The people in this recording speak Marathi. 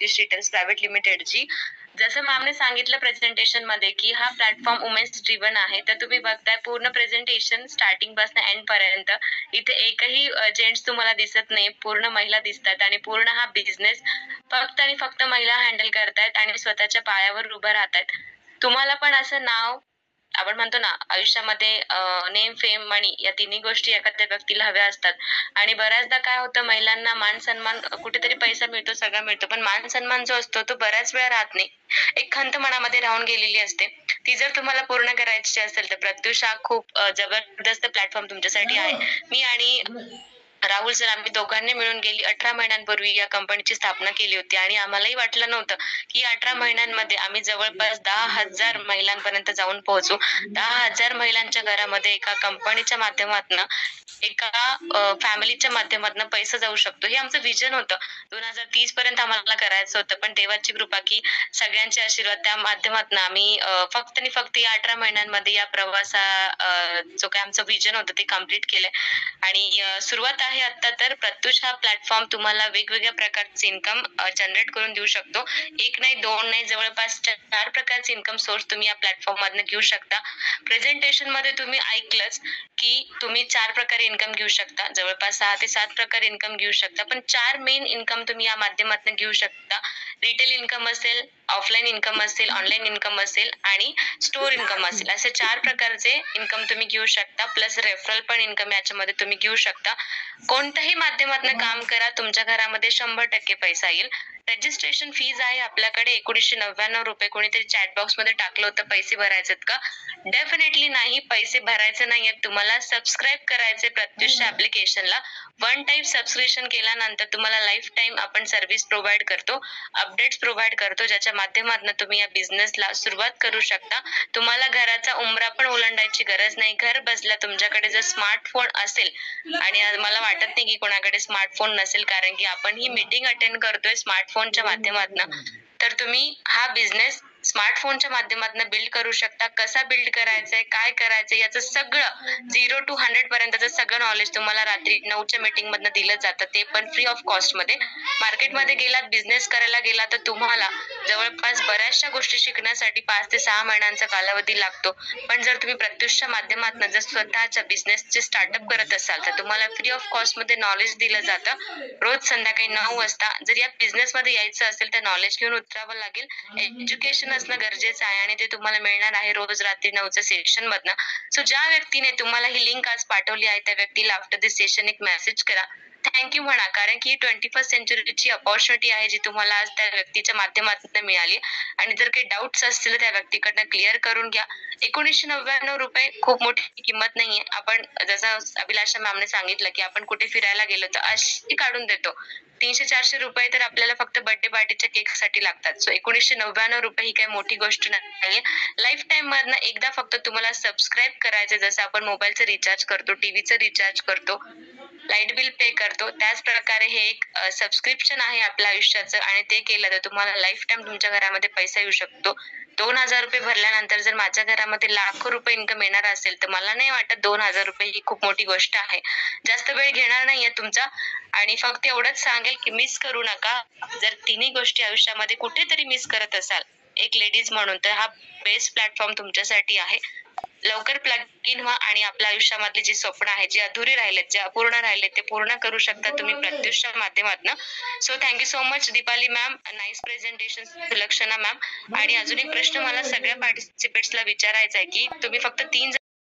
Retails private लिमिटेडची. जसं मॅमने सांगितलं प्रेझेंटेशन मध्ये की हा प्लॅटफॉर्म वुमेन्स ड्रिव्हन आहे, तर तुम्ही बघताय पूर्ण प्रेझेंटेशन स्टार्टिंग पासून एंड पर्यंत इथे एकही जेंट्स तुम्हाला दिसत नाही, पूर्ण महिला दिसतात आणि पूर्ण हा बिझनेस फक्त आणि फक्त महिला हँडल करतायत आणि स्वतःच्या पायावर उभं राहतायत. तुम्हाला पण असं नाव, आपण म्हणतो ना आयुष्यामध्ये नेम, फेम, मनी या तिन्ही गोष्टी एखाद्या व्यक्तीला हव्या असतात. आणि बऱ्याचदा काय होतं, महिलांना मान सन्मान, कुठेतरी पैसा मिळतो, सगळं मिळतो, पण मान सन्मान जो असतो तो बऱ्याच वेळा राहत नाही. एक खंत मनामध्ये राहून गेलेली असते. ती जर तुम्हाला पूर्ण करायची असेल तर प्रत्युष हा खूप जबरदस्त प्लॅटफॉर्म तुमच्यासाठी आहे. मी आणि राहुल सर आम्ही दोघांनी मिळून गेली 18 महिन्यांपूर्वी या कंपनीची स्थापना केली होती आणि आम्हालाही वाटलं नव्हतं की 18 महिन्यांमध्ये आम्ही जवळपास 10,000 महिलांपर्यंत जाऊन पोहोचू. 10,000 महिलांच्या घरामध्ये एका कंपनीच्या माध्यमातून, एका फॅमिलीच्या माध्यमातून पैसा जाऊ शकतो, हे आमचं विजन होतं. 2030 पर्यंत आम्हाला करायचं होतं, पण देवाची कृपा की सगळ्यांचे आशीर्वाद त्या माध्यमातून आम्ही फक्त आणि फक्त या 18 महिन्यांमध्ये या जो काय आमचं विजन होतं ते कम्प्लीट केलंय. आणि सुरुवात आहे आता. तर प्रत्युष हा प्लॅटफॉर्म तुम्हाला वेगवेगळ्या प्रकारचे इन्कम जनरेट करून देऊ शकतो. एक नाही, दोन नाही, जवळपास 4 प्रकारचे इन्कम सोर्स तुम्ही या प्लॅटफॉर्म मधनं घेऊ शकता. प्रेझेंटेशन मध्ये तुम्ही ऐकलंच की तुम्ही 4 प्रकारे इन्कम घेऊ शकता, जवळपास 6 ते 7 प्रकारे इन्कम घेऊ शकता, पण 4 मेन इन्कम तुम्ही या माध्यमातून घेऊ शकता. रिटेल इन्कम असेल, ऑफलाईन इन्कम असेल, ऑनलाईन इन्कम असेल आणि स्टोर इन्कम असेल, असे 4 प्रकारचे इन्कम तुम्ही घेऊ शकता. प्लस रेफरल पण इन्कम याच्यामध्ये तुम्ही घेऊ शकता. कोणत्याही माध्यमातून काम करा, तुमच्या घरामध्ये 100% पैसा येईल. रजिस्ट्रेशन फीज आहे आपल्याकडे 1999 रुपये. कोणीतरी चॅट बॉक्स मध्ये टाकलं होतं पैसे भरायचेत का? डेफिनेटली नाही, पैसे भरायचे नाहीयेत. तुम्हाला सबस्क्राईब करायचे प्रत्युषच्या ऍप्लिकेशनला. वन टाइम सबस्क्रिप्शन केल्यानंतर तुम्हाला लाईफ टाइम आपण सर्व्हिस प्रोव्हाइड करतो, अपडेट्स प्रोव्हाइड करतो, ज्याच्या माध्यमातून तुम्ही या बिझनेसला सुरुवात करू शकता. तुम्हाला घराचा उंबरा पण ओलांडायची गरज नाही. घर बसल्या तुमच्याकडे जर स्मार्टफोन असेल, आणि मला वाटत नाही की कोणाकडे स्मार्टफोन नसेल, कारण की आपण ही मीटिंग अटेंड करतोय स्मार्टफोनच्या माध्यमातून, तर तुम्ही हा बिझनेस स्मार्टफोनच्या माध्यमातून बिल्ड करू शकता. कसा बिल्ड करायचंय, काय करायचंय, याचं सगळं 0 to 100 पर्यंतचं सगळं नॉलेज तुम्हाला रात्री 9च्या मीटिंग मधनं दिलं जातं, ते पण फ्री ऑफ कॉस्ट मध्ये. मार्केटमध्ये गेलात, बिझनेस करायला गेला तर तुम्हाला जवळपास बऱ्याचशा गोष्टी शिकण्यासाठी 5 ते 6 महिन्यांचा कालावधी लागतो. पण जर तुम्ही प्रत्युषच्या माध्यमातून जर स्वतःच्या बिझनेसचे स्टार्टअप करत असाल तर तुम्हाला फ्री ऑफ कॉस्ट मध्ये नॉलेज दिलं जातं. रोज संध्याकाळी 9 वाजता जर या बिझनेस मध्ये यायचं असेल तर नॉलेज घेऊन उतरावं लागेल. एज्युकेशन असणं गरजेचं आहे आणि ते तुम्हाला मिळणार आहे रोज रात्री 9च्या सेशन मधनं. सो ज्या व्यक्तीने तुम्हाला ही लिंक आज पाठवली आहे त्या व्यक्तीला आफ्टर दिस सेशन एक मेसेज करा, थँक्यू म्हणा, कारण की 21st सेंचुरीची अपॉर्च्युनिटी आहे जी तुम्हाला आज त्या व्यक्तीच्या माध्यमातून मिळाली. आणि जर काही डाऊट्स असतील त्या व्यक्तीकडनं क्लिअर करून घ्या. 1999 रुपये खूप मोठी किंमत नाहीये. आपण जसं अभिलाषा मॅमने सांगितलं की आपण कुठे फिरायला गेलो तर अशी काढून देतो. 300-400 रुपये तर आपल्याला फक्त बर्थडे पार्टीच्या केक साठी लागतात. सो 1999 रुपये ही काही मोठी गोष्ट नाहीये. लाईफ टाइम मधनं एकदा फक्त तुम्हाला सबस्क्राईब करायचं. जसं आपण मोबाईलचं रिचार्ज करतो, टीव्हीचं रिचार्ज करतो, लाईट बिल पे करतो, त्याच प्रकारे हे एक सबस्क्रिप्शन आहे आपल्या आयुष्याचं, आणि ते केलं तर तुम्हाला लाईफ टाइम तुमच्या घरामध्ये पैसा येऊ शकतो. 2,000 रुपये भरल्यानंतर जर माझ्या घरामध्ये लाखो रुपये इन्कम येणार असेल तर मला नाही वाटत 2,000 रुपये ही खूप मोठी गोष्ट आहे. जास्त वेळ घेणार नाहीये तुमचा, आणि फक्त एवढंच सांगेल की मिस करू नका. जर तिन्ही गोष्टी आयुष्यामध्ये कुठेतरी मिस करत असाल एक लेडीज म्हणून, तर हा बेस्ट प्लॅटफॉर्म तुमच्यासाठी आहे. लवकर प्लग इन व्हा आणि आपल्या आयुष्यामधली जी स्वप्न आहेत, जे अधुरे राहिलेत, जे अपूर्ण राहिलेत, ते पूर्ण करू शकता तुम्ही प्रत्युषच्या माध्यमातून. So thank you so much Deepali ma'am, nice presentation Sulakshana ma'am. आणि अजून एक प्रश्न मला सगळ्या पार्टिसिपेट्सला विचारायचा आहे की तुम्ही फक्त 3